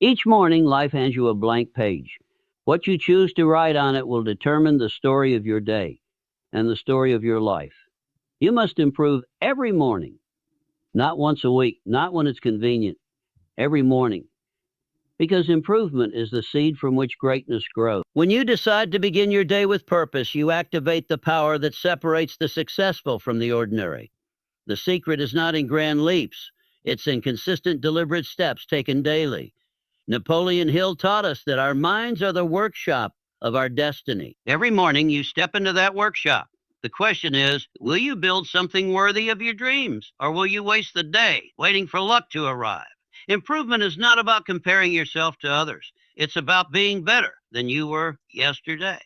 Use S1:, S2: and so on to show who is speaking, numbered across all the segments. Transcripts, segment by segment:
S1: Each morning, life hands you a blank page. What you choose to write on it will determine the story of your day and the story of your life. You must improve every morning, not once a week, not when it's convenient, every morning, because improvement is the seed from which greatness grows. When you decide to begin your day with purpose, you activate the power that separates the successful from the ordinary. The secret is not in grand leaps, it's in consistent, deliberate steps taken daily. Napoleon Hill taught us that our minds are the workshop of our destiny. Every morning you step into that workshop. The question is, will you build something worthy of your dreams, or will you waste the day waiting for luck to arrive? Improvement is not about comparing yourself to others. It's about being better than you were yesterday.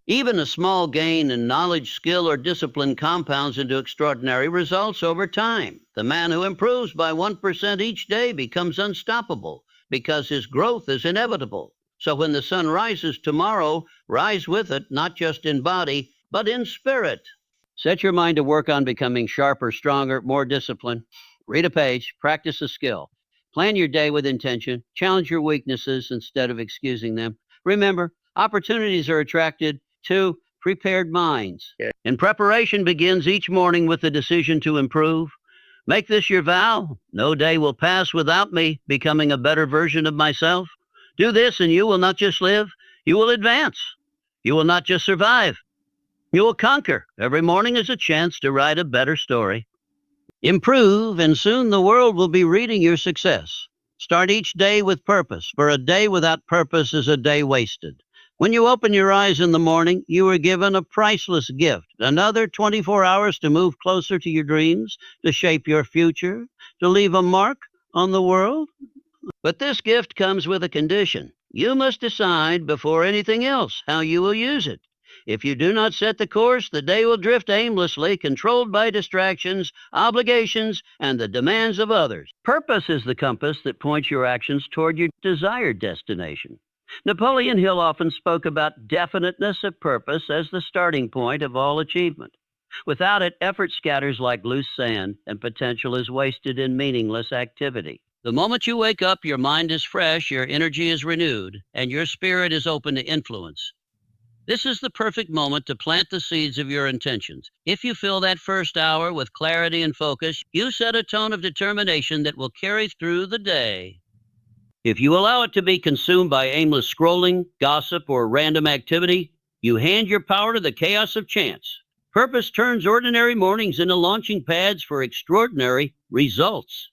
S1: Even a small gain in knowledge, skill, or discipline compounds into extraordinary results over time. The man who improves by 1% each day becomes unstoppable because his growth is inevitable. So when the sun rises tomorrow, rise with it, not just in body, but in spirit. Set your mind to work on becoming sharper, stronger, more disciplined. Read a page, practice a skill. Plan your day with intention. Challenge your weaknesses instead of excusing them. Remember, opportunities are attracted to prepared minds. Yeah. And preparation begins each morning with the decision to improve. Make this your vow. No day will pass without me becoming a better version of myself. Do this and you will not just live, you will advance. You will not just survive, you will conquer. Every morning is a chance to write a better story. Improve, and soon the world will be reading your success. Start each day with purpose, for a day without purpose is a day wasted. When you open your eyes in the morning, you are given a priceless gift, another 24 hours to move closer to your dreams, to shape your future, to leave a mark on the world. But this gift comes with a condition. You must decide before anything else how you will use it. If you do not set the course, the day will drift aimlessly, controlled by distractions, obligations, and the demands of others. Purpose is the compass that points your actions toward your desired destination. Napoleon Hill often spoke about definiteness of purpose as the starting point of all achievement. Without it, effort scatters like loose sand, and potential is wasted in meaningless activity. The moment you wake up, your mind is fresh, your energy is renewed, and your spirit is open to influence. This is the perfect moment to plant the seeds of your intentions. If you fill that first hour with clarity and focus, you set a tone of determination that will carry through the day. If you allow it to be consumed by aimless scrolling, gossip, or random activity, you hand your power to the chaos of chance. Purpose turns ordinary mornings into launching pads for extraordinary results.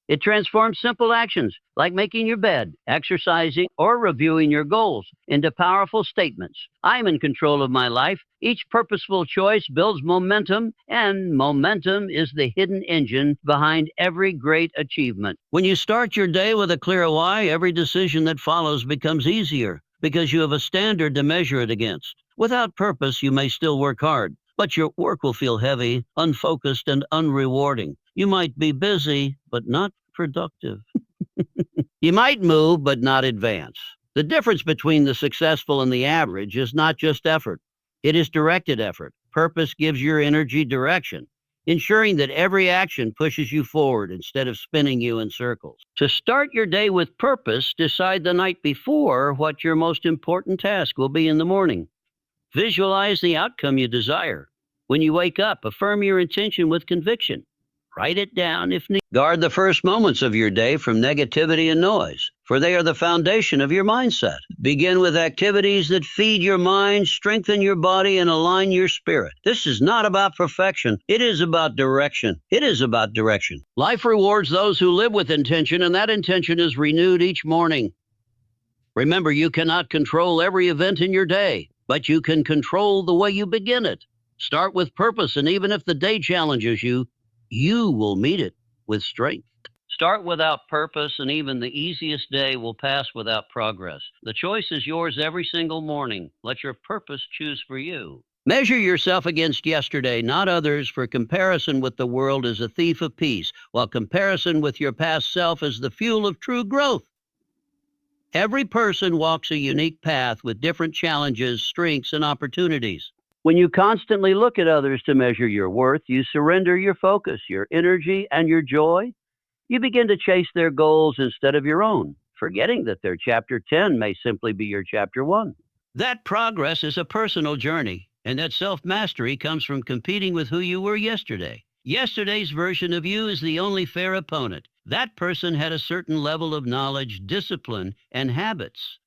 S1: It transforms simple actions like making your bed, exercising, or reviewing your goals into powerful statements. I'm in control of my life. Each purposeful choice builds momentum, and momentum is the hidden engine behind every great achievement. When you start your day with a clear why, every decision that follows becomes easier because you have a standard to measure it against. Without purpose, you may still work hard, but your work will feel heavy, unfocused, and unrewarding. You might be busy, but not productive. You might move, but not advance. The difference between the successful and the average is not just effort, it is directed effort. Purpose gives your energy direction, ensuring that every action pushes you forward instead of spinning you in circles. To start your day with purpose, decide the night before what your most important task will be in the morning. Visualize the outcome you desire. When you wake up, affirm your intention with conviction. Write it down if needed. Guard the first moments of your day from negativity and noise, for they are the foundation of your mindset. Begin with activities that feed your mind, strengthen your body, and align your spirit. This is not about perfection. It is about direction. It is about direction. Life rewards those who live with intention, and that intention is renewed each morning. Remember, you cannot control every event in your day, but you can control the way you begin it. Start with purpose, and even if the day challenges you, you will meet it with strength. Start without purpose, and even the easiest day will pass without progress. The choice is yours every single morning. Let your purpose choose for you. Measure yourself against yesterday, not others, for comparison with the world is a thief of peace, while comparison with your past self is the fuel of true growth. Every person walks a unique path with different challenges, strengths, and opportunities. When you constantly look at others to measure your worth, you surrender your focus, your energy, and your joy. You begin to chase their goals instead of your own. forgetting that their chapter 10 may simply be your chapter 1. That progress is a personal journey, and that self-mastery comes from competing with who you were yesterday. Yesterday's version of you is the only fair opponent. That person had a certain level of knowledge, discipline, and habits.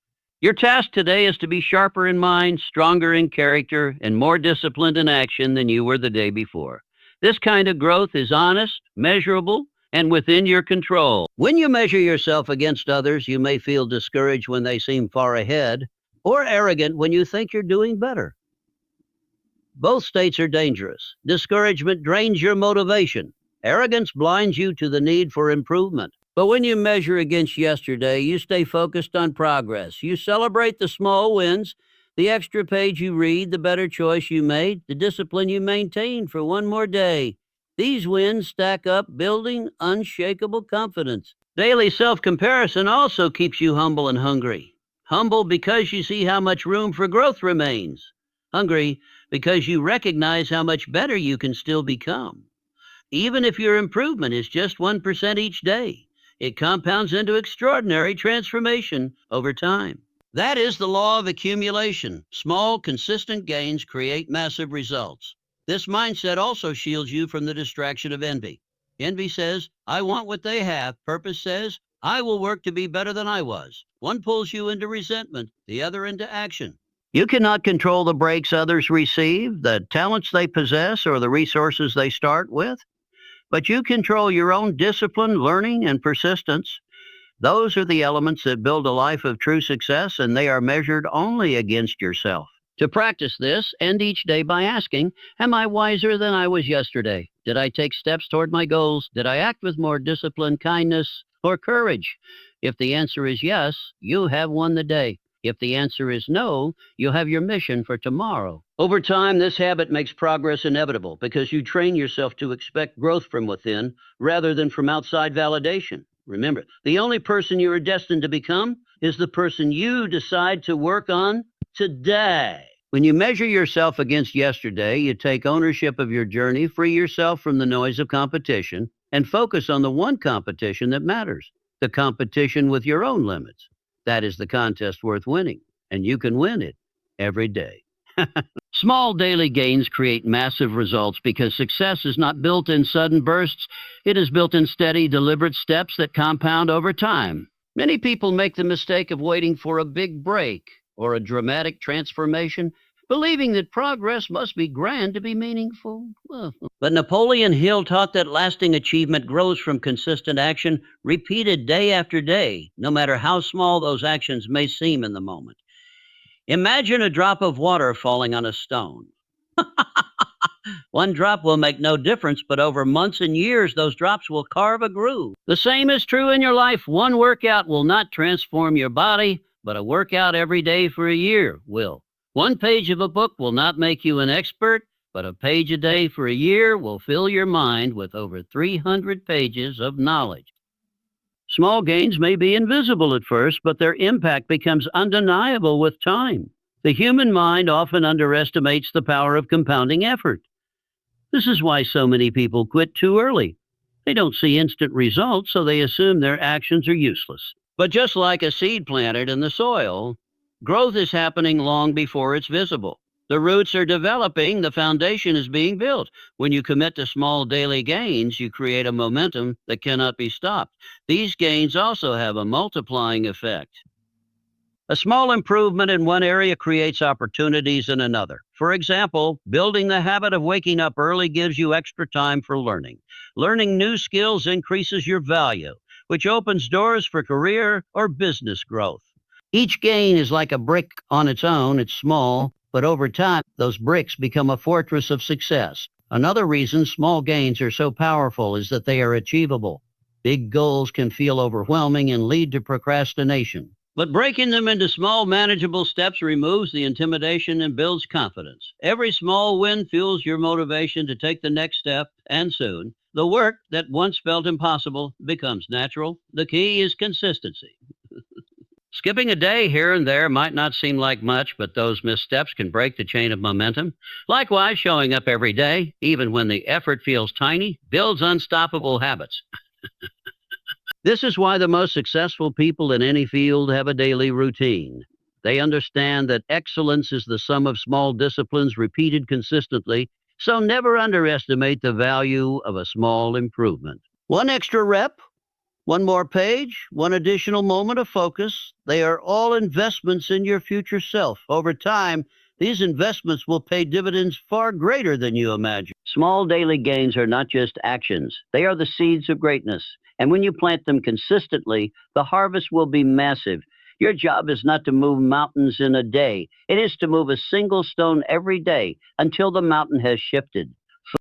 S1: Your task today is to be sharper in mind, stronger in character, and more disciplined in action than you were the day before. This kind of growth is honest, measurable, and within your control. When you measure yourself against others, you may feel discouraged when they seem far ahead, or arrogant when you think you're doing better. Both states are dangerous. Discouragement drains your motivation. Arrogance blinds you to the need for improvement. But when you measure against yesterday, you stay focused on progress. You celebrate the small wins, the extra page you read, the better choice you made, the discipline you maintained for one more day. These wins stack up, building unshakable confidence. Daily self-comparison also keeps you humble and hungry. Humble because you see how much room for growth remains. Hungry because you recognize how much better you can still become. Even if your improvement is just 1% each day, it compounds into extraordinary transformation over time. That is the law of accumulation. Small, consistent gains create massive results. This mindset also shields you from the distraction of envy. Envy says, I want what they have. Purpose says, I will work to be better than I was. One pulls you into resentment, the other into action. You cannot control the breaks others receive, the talents they possess, or the resources they start with, but you control your own discipline, learning, and persistence. Those are the elements that build a life of true success, and they are measured only against yourself. To practice this, end each day by asking, am I wiser than I was yesterday? Did I take steps toward my goals? Did I act with more discipline, kindness, or courage? If the answer is yes, you have won the day. If the answer is no, you have your mission for tomorrow. Over time, this habit makes progress inevitable because you train yourself to expect growth from within rather than from outside validation. Remember, the only person you are destined to become is the person you decide to work on today. When you measure yourself against yesterday, you take ownership of your journey, free yourself from the noise of competition, and focus on the one competition that matters, the competition with your own limits. That is the contest worth winning, and you can win it every day. Small daily gains create massive results because success is not built in sudden bursts. It is built in steady, deliberate steps that compound over time. Many people make the mistake of waiting for a big break or a dramatic transformation, believing that progress must be grand to be meaningful. But Napoleon Hill taught that lasting achievement grows from consistent action, repeated day after day, no matter how small those actions may seem in the moment. Imagine a drop of water falling on a stone. One drop will make no difference, but over months and years, those drops will carve a groove. The same is true in your life. One workout will not transform your body, but a workout every day for a year will. One page of a book will not make you an expert, but a page a day for a year will fill your mind with over 300 pages of knowledge. Small gains may be invisible at first, but their impact becomes undeniable with time. The human mind often underestimates the power of compounding effort. This is why so many people quit too early. They don't see instant results, so they assume their actions are useless. But just like a seed planted in the soil, growth is happening long before it's visible. The roots are developing, the foundation is being built. When you commit to small daily gains, you create a momentum that cannot be stopped. These gains also have a multiplying effect. A small improvement in one area creates opportunities in another. For example, building the habit of waking up early gives you extra time for learning. Learning new skills increases your value, which opens doors for career or business growth. Each gain is like a brick on its own. It's small, but over time, those bricks become a fortress of success. Another reason small gains are so powerful is that they are achievable. Big goals can feel overwhelming and lead to procrastination. But breaking them into small, manageable steps removes the intimidation and builds confidence. Every small win fuels your motivation to take the next step, and soon, the work that once felt impossible becomes natural. The key is consistency. Skipping a day here and there might not seem like much, but those missteps can break the chain of momentum. Likewise, showing up every day, even when the effort feels tiny, builds unstoppable habits. This is why the most successful people in any field have a daily routine. They understand that excellence is the sum of small disciplines repeated consistently, so never underestimate the value of a small improvement. One extra rep, one more page, one additional moment of focus. They are all investments in your future self. Over time, these investments will pay dividends far greater than you imagine. Small daily gains are not just actions, they are the seeds of greatness. And when you plant them consistently, the harvest will be massive. Your job is not to move mountains in a day, it is to move a single stone every day until the mountain has shifted.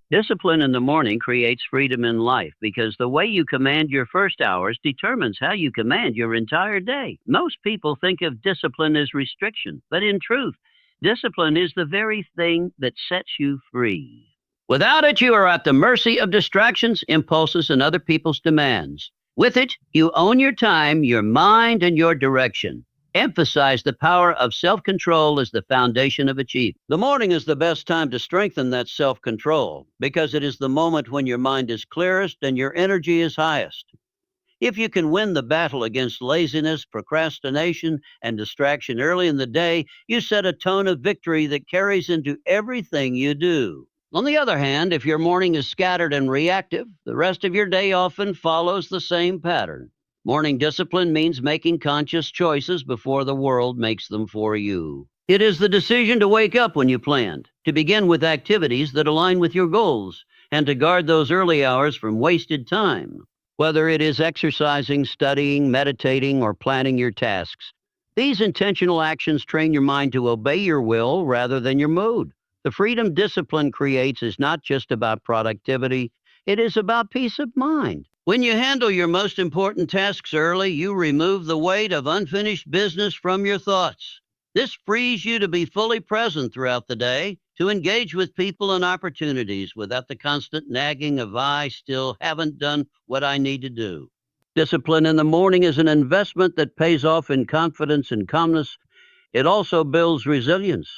S1: Discipline in the morning creates freedom in life because the way you command your first hours determines how you command your entire day. Most people think of discipline as restriction, but in truth, discipline is the very thing that sets you free. Without it, you are at the mercy of distractions, impulses, and other people's demands. With it, you own your time, your mind, and your direction. Emphasize the power of self control as the foundation of achievement. The morning is the best time to strengthen that self control because it is the moment when your mind is clearest and your energy is highest. If you can win the battle against laziness, procrastination, and distraction early in the day, you set a tone of victory that carries into everything you do. On the other hand, if your morning is scattered and reactive, the rest of your day often follows the same pattern. Morning discipline means making conscious choices before the world makes them for you. It is the decision to wake up when you planned, to begin with activities that align with your goals, and to guard those early hours from wasted time. Whether it is exercising, studying, meditating, or planning your tasks, these intentional actions train your mind to obey your will rather than your mood. The freedom discipline creates is not just about productivity, it is about peace of mind. When you handle your most important tasks early, you remove the weight of unfinished business from your thoughts. This frees you to be fully present throughout the day, to engage with people and opportunities without the constant nagging of I still haven't done what I need to do. Discipline in the morning is an investment that pays off in confidence and calmness. It also builds resilience.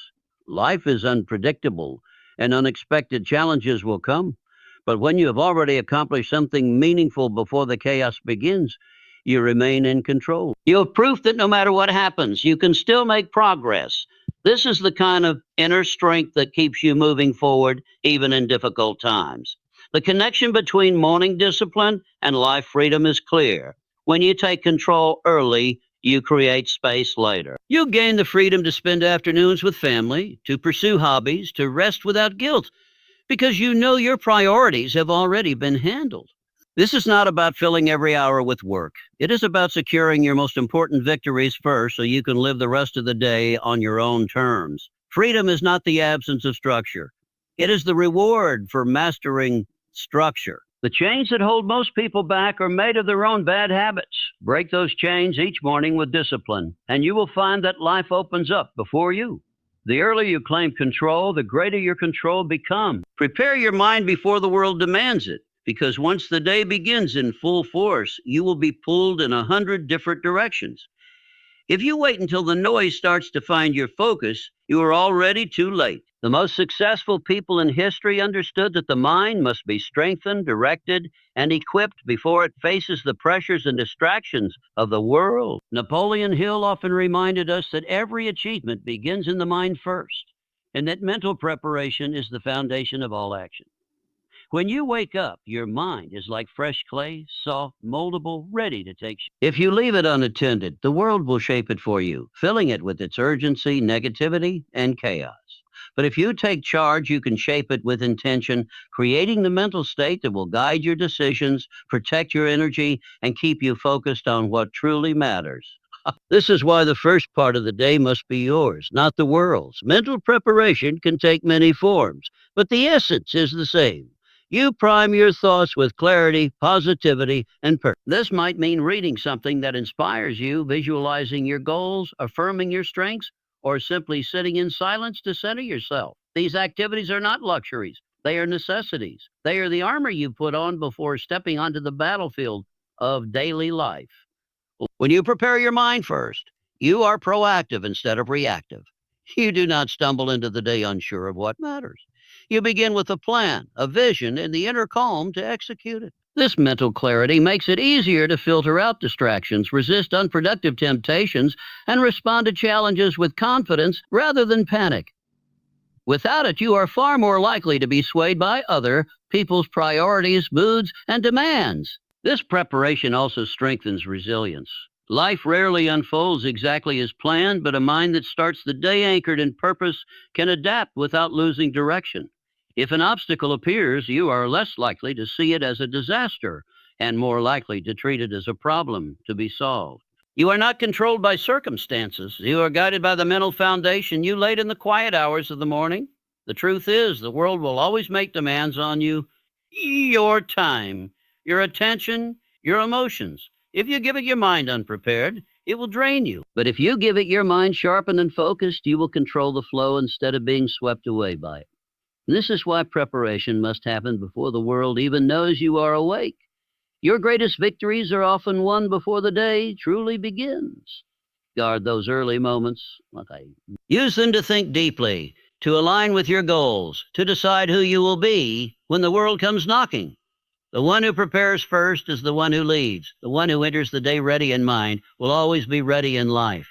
S1: Life is unpredictable, and unexpected challenges will come. But when you have already accomplished something meaningful before the chaos begins, you remain in control. You have proof that no matter what happens, you can still make progress. This is the kind of inner strength that keeps you moving forward even in difficult times. The connection between morning discipline and life freedom is clear. When you take control early, you create space later. You gain the freedom to spend afternoons with family, to pursue hobbies, to rest without guilt, because you know your priorities have already been handled. This is not about filling every hour with work. It is about securing your most important victories first so you can live the rest of the day on your own terms. Freedom is not the absence of structure. It is the reward for mastering structure. The chains that hold most people back are made of their own bad habits. Break those chains each morning with discipline, and you will find that life opens up before you. The earlier you claim control, the greater your control becomes. Prepare your mind before the world demands it, because once the day begins in full force, you will be pulled in 100 different directions. If you wait until the noise starts to find your focus, you are already too late. The most successful people in history understood that the mind must be strengthened, directed, and equipped before it faces the pressures and distractions of the world. Napoleon Hill often reminded us that every achievement begins in the mind first, and that mental preparation is the foundation of all action. When you wake up, your mind is like fresh clay, soft, moldable, ready to take shape. If you leave it unattended, the world will shape it for you, filling it with its urgency, negativity, and chaos. But if you take charge, you can shape it with intention, creating the mental state that will guide your decisions, protect your energy, and keep you focused on what truly matters. This is why the first part of the day must be yours, not the world's. Mental preparation can take many forms, but the essence is the same. You prime your thoughts with clarity, positivity, and purpose. This might mean reading something that inspires you, visualizing your goals, affirming your strengths, or simply sitting in silence to center yourself. These activities are not luxuries, they are necessities. They are the armor you put on before stepping onto the battlefield of daily life. When you prepare your mind first, you are proactive instead of reactive. You do not stumble into the day unsure of what matters. You begin with a plan, a vision, and the inner calm to execute it. This mental clarity makes it easier to filter out distractions, resist unproductive temptations, and respond to challenges with confidence rather than panic. Without it, you are far more likely to be swayed by other people's priorities, moods, and demands. This preparation also strengthens resilience. Life rarely unfolds exactly as planned, but a mind that starts the day anchored in purpose can adapt without losing direction. If an obstacle appears, you are less likely to see it as a disaster and more likely to treat it as a problem to be solved. You are not controlled by circumstances. You are guided by the mental foundation you laid in the quiet hours of the morning. The truth is, the world will always make demands on you, your time, your attention, your emotions. If you give it your mind unprepared, it will drain you. But if you give it your mind sharpened and focused, you will control the flow instead of being swept away by it. And this is why preparation must happen before the world even knows you are awake. Your greatest victories are often won before the day truly begins. Guard those early moments. Use them to think deeply, to align with your goals, to decide who you will be when the world comes knocking. The one who prepares first is the one who leads. The one who enters the day ready in mind will always be ready in life.